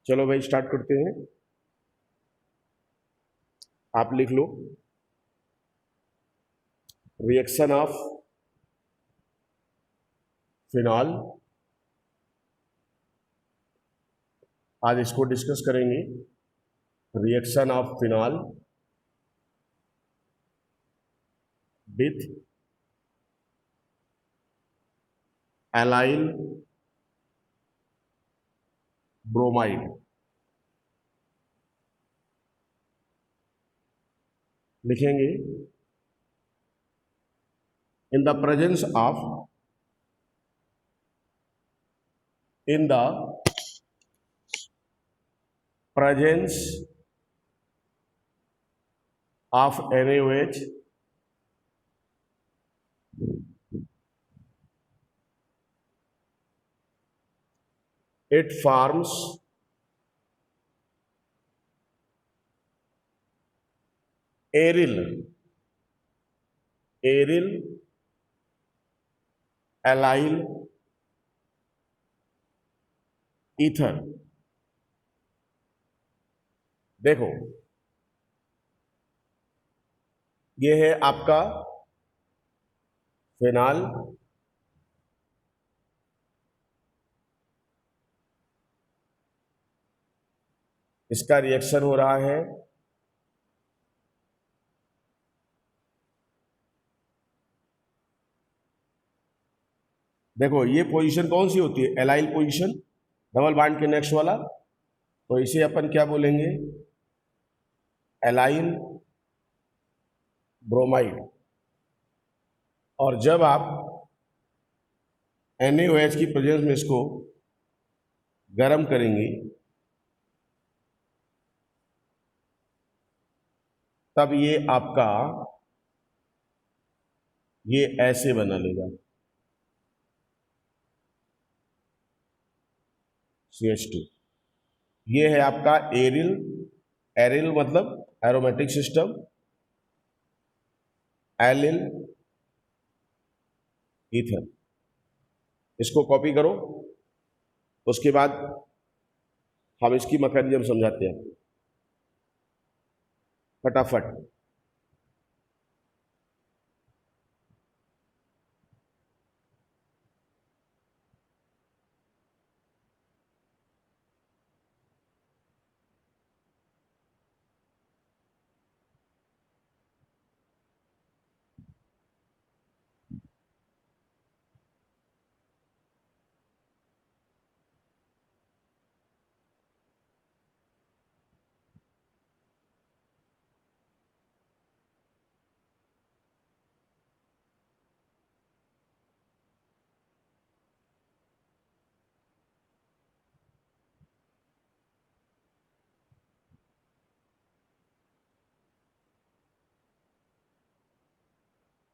चलो भाई स्टार्ट करते हैं। आप लिख लो रिएक्शन ऑफ फिनॉल। आज इसको डिस्कस करेंगे। Reaction of phenol with allyl bromide. लिखेंगे in the presence of NaOH it forms aryl allyl ether। देखो ये है आपका फिनाल, इसका रिएक्शन हो रहा है देखो ये पोजीशन कौन सी होती है, एलाइल पोजीशन, डबल बॉन्ड के नेक्स्ट वाला, तो इसे अपन क्या बोलेंगे, एलाइल ब्रोमाइड। और जब आप NaOH की प्रेजेंस में इसको गर्म करेंगे तब ये आपका ये ऐसे बना लेगा CH2। ये है आपका एरिल, एरिल मतलब एरोमेटिक सिस्टम, एलिल ईथर। इसको कॉपी करो, उसके बाद हम इसकी मैकेनिज्म समझाते हैं फटाफट।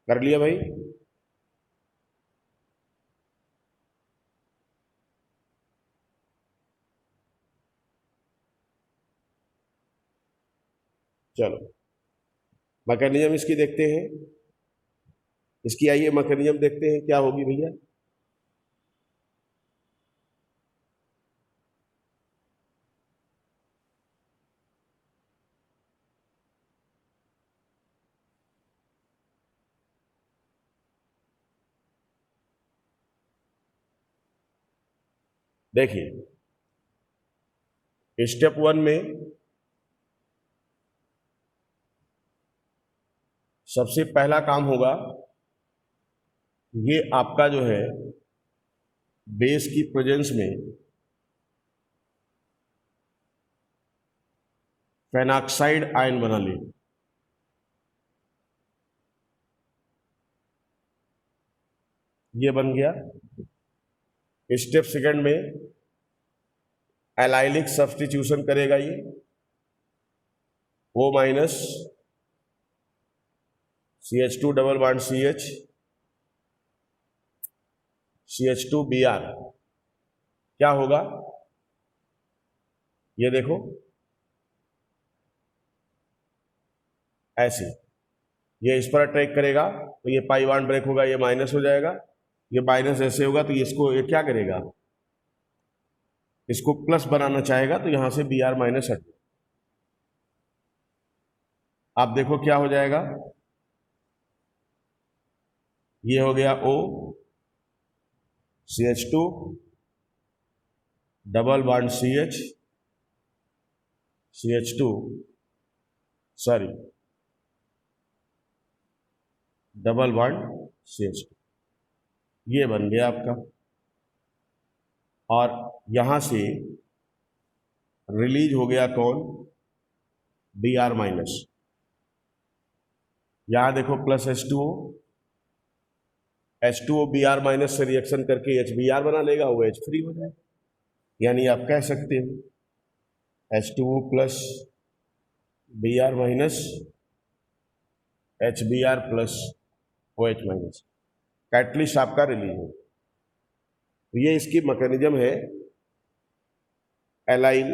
कर लिया भाई? चलो मैकेनिज्म इसकी देखते हैं, इसकी आइए मैकेनिज्म देखते हैं क्या होगी भैया। देखिए स्टेप 1 में सबसे पहला काम होगा, ये आपका जो है बेस की प्रेजेंस में फेनॉक्साइड आयन बना ले। ये बन गया। स्टेप सेकंड में एलाइलिक सब्स्टिट्यूशन करेगा ये O minus CH2 double bond CH CH2 Br। क्या होगा ये देखो ऐसे, ये इस पर अट्रैक्ट करेगा तो ये पाई बॉन्ड ब्रेक होगा, ये माइनस हो जाएगा, ये माइनस ऐसे होगा तो इसको ये क्या करेगा, इसको प्लस बनाना चाहेगा तो यहां से बी आर माइनस हट, आप देखो क्या हो जाएगा। ये हो गया O CH2 double bond CH2 sorry double bond CH2, ये बन गया आपका। और यहां से रिलीज हो गया कौन, बी आर माइनस। यहां देखो plus H2O B R minus से रिएक्शन करके HBr बना लेगा, वो H फ्री हो जाएगा। यानी आप कह सकते हो H2O plus B R minus HBr plus OH minus, catalyst आपका रिलीज हो। तो ये इसकी मैकेनिज्म है एलाइल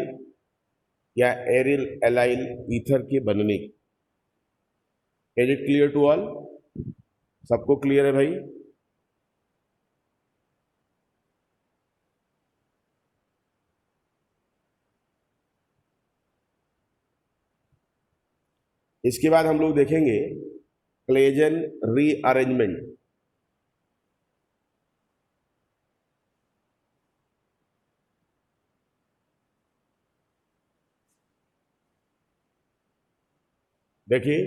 या एरिल एलाइल ईथर के बनने की। Is it clear to all? सबको क्लियर है भाई? इसके बाद हम लोग देखेंगे क्लेजन रीअरेंजमेंट। देखिए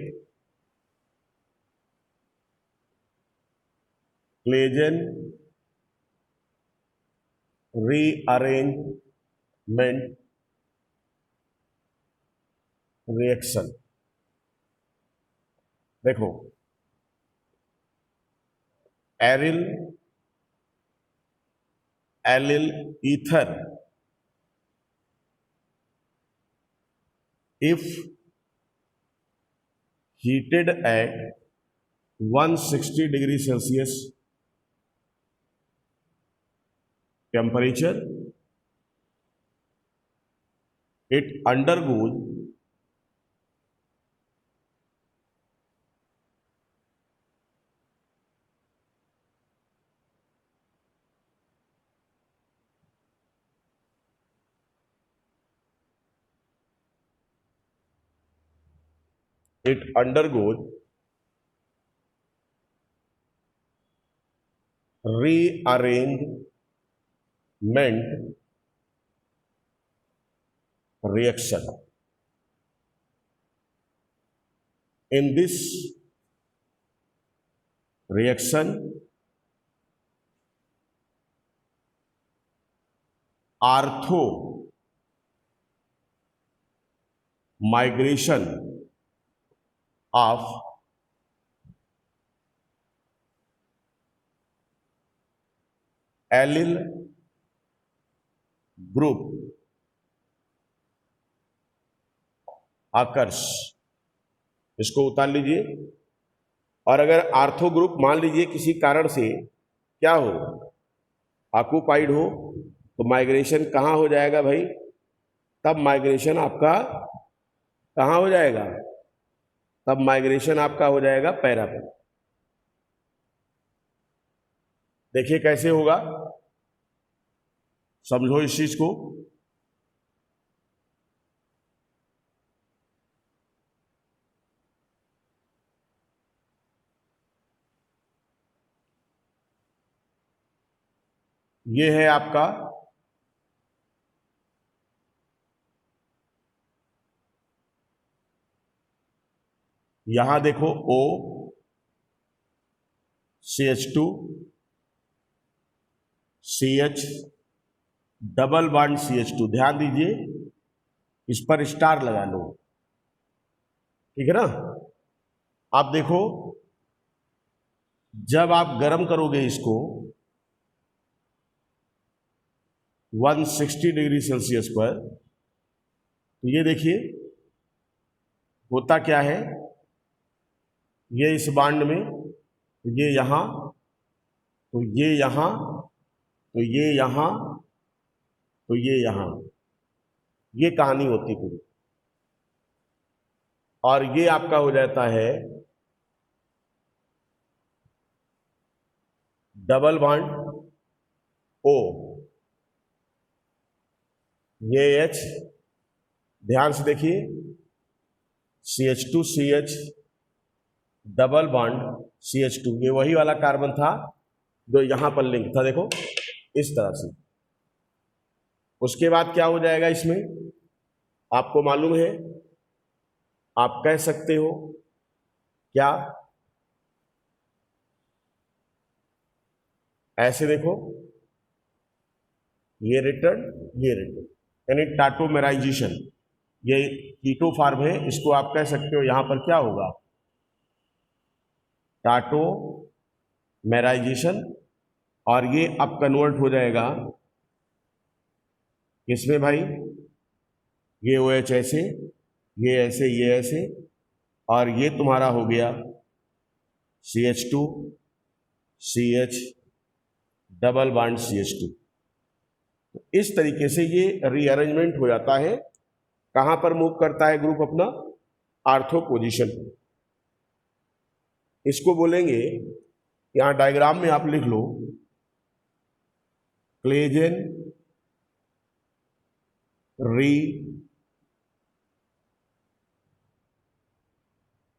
क्लेजन रीअरेंजमेंट रिएक्शन। देखो aryl allyl ether if heated at 160 degree Celsius temperature, it undergoes rearrangement reaction. In this reaction, ortho migration of allyl group occurs। इसको उतार लीजिए। और अगर आर्थो ग्रुप मान लीजिए किसी कारण से क्या हो, ऑक्यूपाइड हो, तो माइग्रेशन कहां हो जाएगा भाई? तब माइग्रेशन आपका कहां हो जाएगा? तब माइग्रेशन आपका हो जाएगा पैरा पर। देखिए कैसे होगा, समझो इस चीज को। ये है आपका यहां देखो O CH2 CH double bond CH2, ध्यान दीजिए इस पर स्टार लगा लो, ठीक है ना। आप देखो जब आप गर्म करोगे इसको 160 डिग्री सेल्सियस पर, तो ये देखिए होता क्या है, ये इस बांड में, तो ये यहां, तो ये यहां, तो ये यहां, तो ये यहां, ये कहानी होती पूरी। और ये आपका हो जाता है डबल बॉन्ड O, ये H, ध्यान से देखिए, CH2CH डबल बॉन्ड CH2, ये वही वाला कार्बन था जो यहां पर लिंक था, देखो इस तरह से। उसके बाद क्या हो जाएगा इसमें, आपको मालूम है, आप कह सकते हो क्या, ऐसे देखो, ये रिटर्न, ये रिटर्न, यानी टाटोमेराइजेशन, ये कीटो फॉर्म है, इसको आप कह सकते हो यहां पर क्या होगा, टाटोमेराइजेशन। और ये अब कन्वर्ट हो जाएगा किसमें भाई, ये OH ऐसे, ये ऐसे, ये ऐसे, और ये तुम्हारा हो गया CH2 CH double bond CH2। इस तरीके से ये रीअरेंजमेंट हो जाता है। कहां पर मूव करता है ग्रुप अपना, आर्थो पोजीशन। इसको बोलेंगे, यहां डायग्राम में आप लिख लो, क्लेजेन री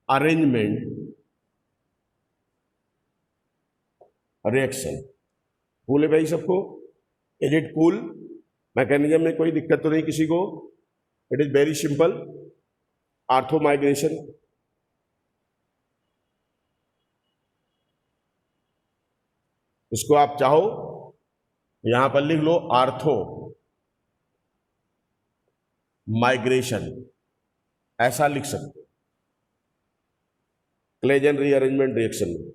अरेंजमेंट रिएक्शन। कूल है भाई सबको, इज इट कूल? मैकेनिज्म में कोई दिक्कत तो नहीं किसी को? It is very simple, ortho migration. इसको आप चाहो यहां पर लिख लो, आर्थो माइग्रेशन, ऐसा लिख सकते हो, क्लेजन रीअरेंजमेंट रिएक्शन में।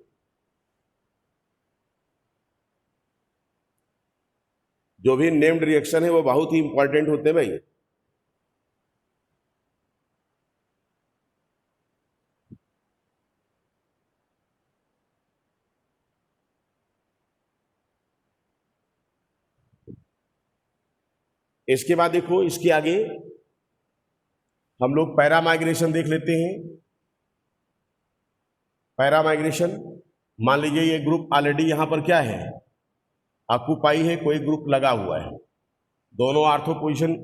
जो भी नेम्ड रिएक्शन है वो बहुत ही इंपॉर्टेंट होते हैं भाई। इसके बाद देखो, इसके आगे हम लोग पैरा माइग्रेशन देख लेते हैं। पैरा माइग्रेशन, मान लीजिए ये ग्रुप ऑलरेडी यहां पर क्या है, ऑक्यूपाई है, कोई ग्रुप लगा हुआ है, दोनों आर्थो पोजीशन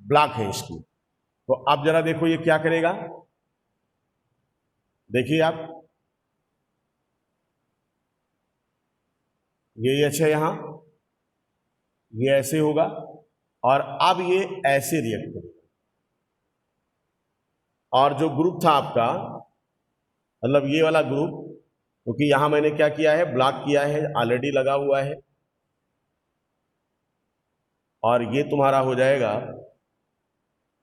ब्लॉक है इसकी। तो अब जरा देखो ये क्या करेगा, देखिए आप, ये H है यहां, ये ऐसे होगा, और अब ये ऐसे रिएक्ट करेगा। और जो ग्रुप था आपका, मतलब ये वाला ग्रुप, क्योंकि यहां मैंने क्या किया है, ब्लॉक किया है, ऑलरेडी लगा हुआ है, और ये तुम्हारा हो जाएगा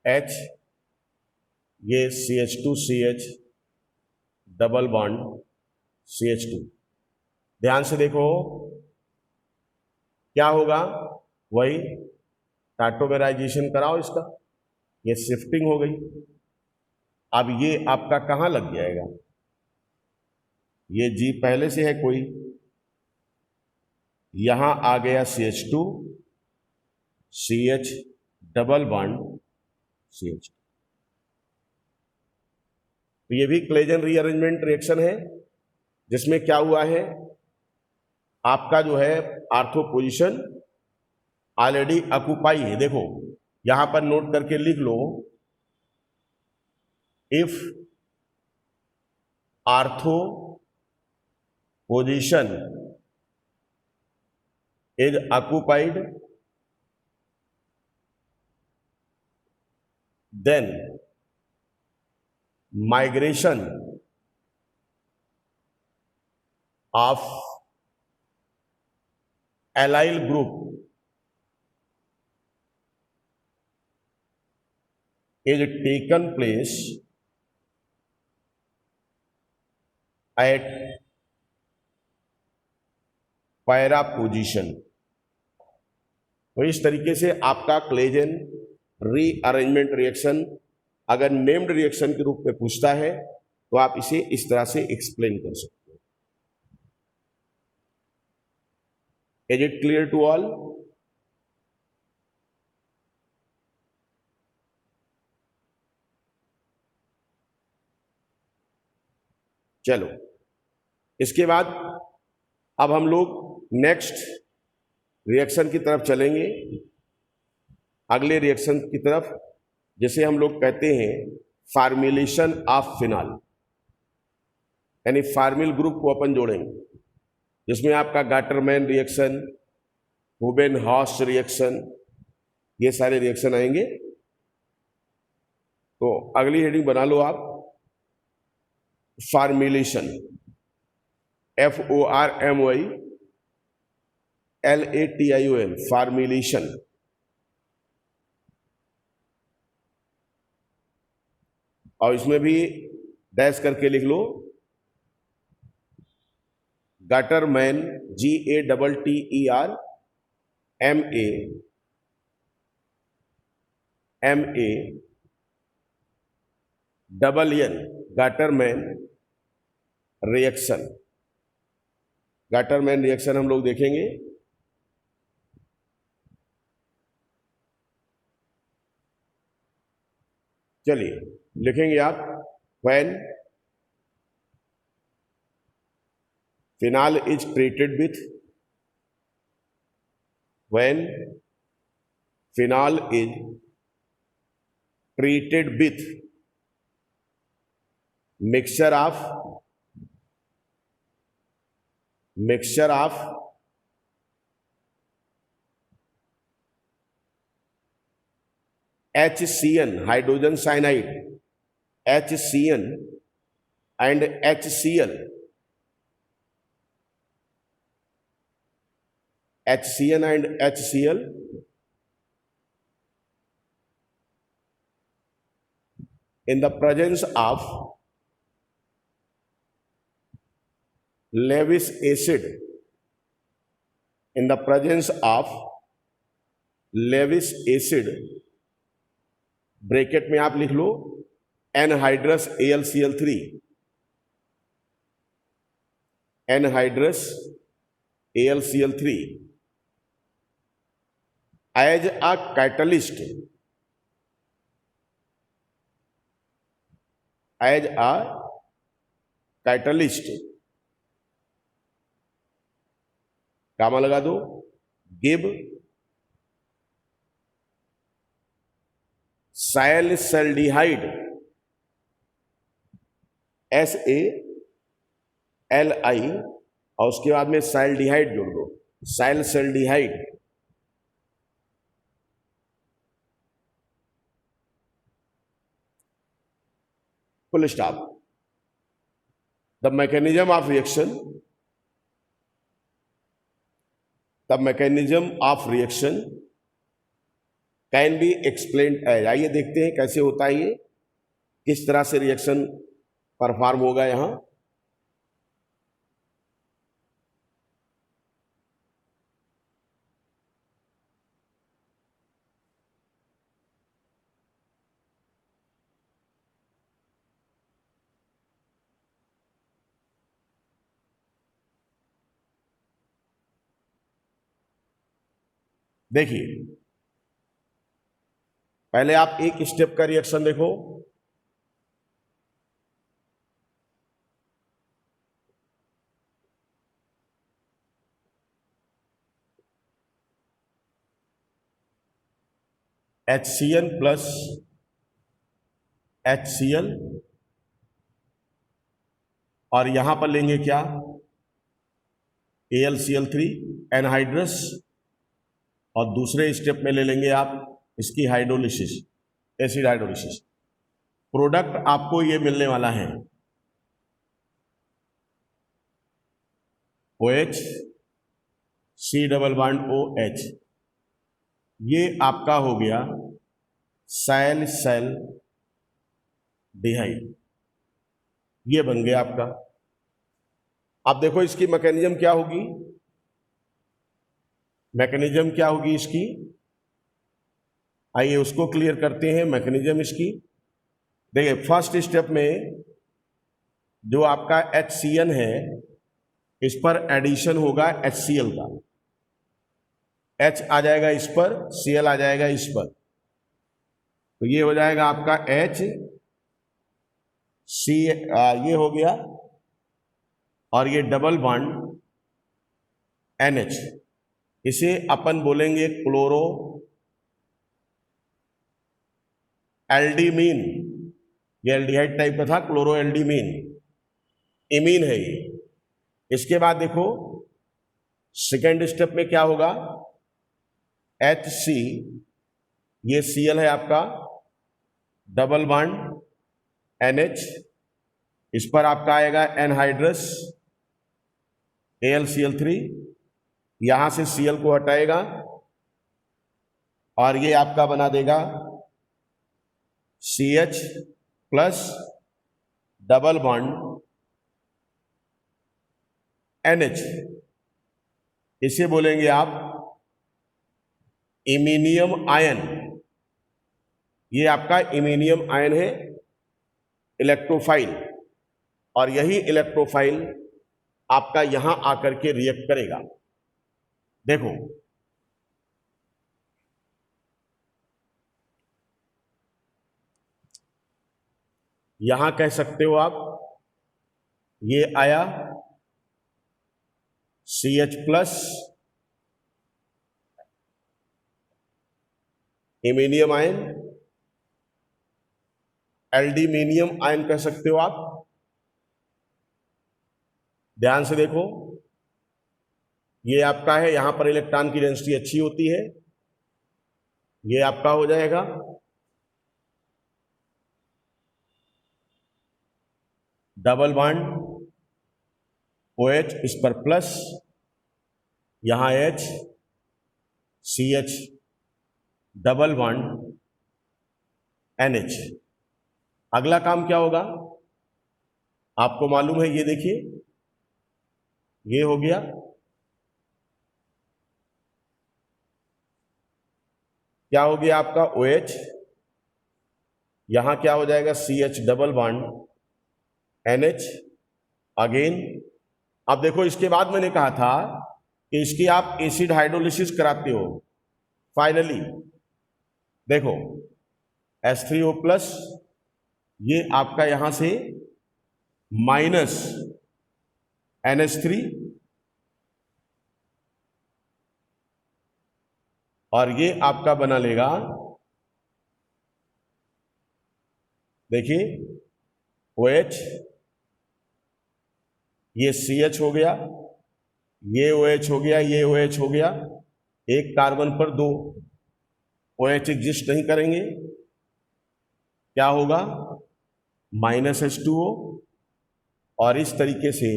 H, ये CH2CH डबल बॉन्ड CH2। ध्यान से देखो क्या होगा, वही टाटोमेराइजेशन कराओ इसका, ये शिफ्टिंग हो गई। अब ये आपका कहां लग जाएगा, ये G पहले से है कोई, यहां आ गया CH2 CH double bond CH। तो ये भी क्लेजन रीअरेंजमेंट रिएक्शन है, जिसमें क्या हुआ है, आपका जो है आर्थो पोजीशन ऑलरेडी ऑक्यूपाई है। देखो यहां पर नोट करके लिख लो, if ortho position is occupied then migration of allyl group is taken place at para position. तो इस तरीके से आपका क्लेजन रीअरेंजमेंट रिएक्शन अगर नेम्ड रिएक्शन के रूप में पूछता है तो आप इसे इस तरह से एक्सप्लेन कर सकते हो। Is it clear to all? चलो इसके बाद अब हम लोग नेक्स्ट रिएक्शन की तरफ चलेंगे। अगले रिएक्शन की तरफ, जिसे हम लोग कहते हैं फार्मिलेशन ऑफ फिनॉल, यानी फार्मिल ग्रुप को अपन जोड़ेंगे, जिसमें आपका गाटरमैन रिएक्शन, हुबेनहॉस रिएक्शन, ये सारे रिएक्शन आएंगे। तो अगली हेडिंग बना लो आप, फार्मिलेशन, FORMYLATION, फार्मिलेशन। और इसमें भी डैश करके लिख लो, Gattermann, GATTERMAN, Gattermann reaction. Gattermann reaction हम लोग देखेंगे। चलिए लिखेंगे आप, when phenol is treated with, when phenol is treated with mixture of HCN, hydrogen cyanide, HCN and HCl, HCN and HCl in the presence of Lewis acid, in the presence of Lewis acid, bracket में आप लिख लो anhydrous AlCl3, anhydrous AlCl3 as a catalyst, as a catalyst, comma लगा दो, give साइलसल्डिहाइड, SALI, और उसके बाद में साइल्डिहाइड जोड़ दो, salicylaldehyde. Full stop. The mechanism of reaction, the mechanism of reaction can be explained as, आइए देखते हैं कैसे होता है ये, किस तरह से रिएक्शन परफॉर्म होगा यहां। देखिए, पहले आप एक स्टेप का रिएक्शन देखो, HCN प्लस HCl, और यहां पर लेंगे क्या, AlCl3 एनहाइड्रस, और दूसरे स्टेप में ले लेंगे आप इसकी हाइड्रोलिसिस, एसिड हाइड्रोलिसिस। प्रोडक्ट आपको ये मिलने वाला है OH, C double bond OH, ये आपका हो गया साइलसल्डिहाइड, ये बन गया आपका। अब देखो इसकी मैकेनिज्म क्या होगी, मैकेनिज्म क्या होगी इसकी, आइए उसको क्लियर करते हैं। मैकेनिज्म इसकी देखिए, फर्स्ट स्टेप में जो आपका HCN है, इस पर एडिशन होगा HCl का, H आ जाएगा इस पर, Cl आ जाएगा इस पर, तो ये हो जाएगा आपका HC, ये हो गया, और ये डबल बॉन्ड NH, इसे अपन बोलेंगे क्लोरो एल्डीमीन, ये एल्डिहाइड टाइप का था, क्लोरो एल्डीमीन, इमीन है ये। इसके बाद देखो सेकेंड स्टेप में क्या होगा, HC, ये Cl है आपका, डबल बॉन्ड NH, इस पर आपका आएगा एनहाइड्रस AlCl3, यहां से Cl को हटाएगा और ये आपका बना देगा CH plus double bond NH, इसे बोलेंगे आप इमीनियम आयन। ये आपका इमीनियम आयन है, इलेक्ट्रोफाइल, और यही इलेक्ट्रोफाइल आपका यहां आकर के रिएक्ट करेगा। देखो यहां कह सकते हो आप, ये आया CH plus iminium ion, aldiminium ion कह सकते हो आप। ध्यान से देखो, ये आपका है, यहां पर इलेक्ट्रॉन की डेंसिटी अच्छी होती है, ये आपका हो जाएगा डबल बॉन्ड OH, इस पर प्लस, यहां H, CH, double bond NH। अगला काम क्या होगा आपको मालूम है, ये देखिए, ये हो गया, क्या हो गया आपका OH, यहां क्या हो जाएगा CH double bond NH again. अब देखो इसके बाद मैंने कहा था कि इसकी आप एसिड हाइड्रोलिसिस कराते हो। फाइनली देखो H3O प्लस, ये आपका यहां से माइनस NH3, और ये आपका बना लेगा, देखिए OH, ये CH हो गया, ये OH हो गया, ये OH हो गया, एक कार्बन पर दो OH एग्जिस्ट नहीं करेंगे, क्या होगा माइनस H2O, और इस तरीके से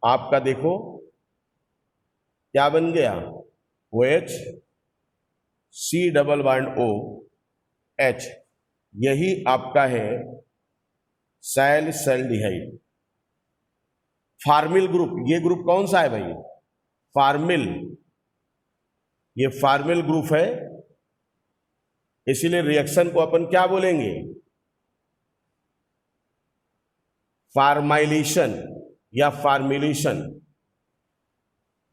आपका देखो क्या बन गया, OH C double bond O H, यही आपका है सैलिसल्डिहाइड। फार्मिल ग्रुप, ये ग्रुप कौन सा है भाई, फार्मिल, ये फार्मिल ग्रुप है, इसीलिए रिएक्शन को अपन क्या बोलेंगे, फार्माइलेशन या फार्मिलेशन,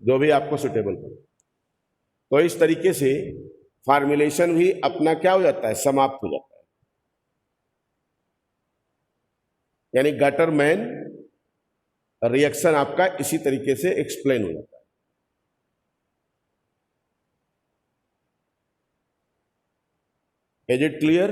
जो भी आपको सुटेबल हो। तो इस तरीके से फार्मिलेशन भी अपना क्या हो जाता है, समाप्त हो जाता है। यानी गटरमैन रिएक्शन आपका इसी तरीके से एक्सप्लेन हो जाता है। Is it clear?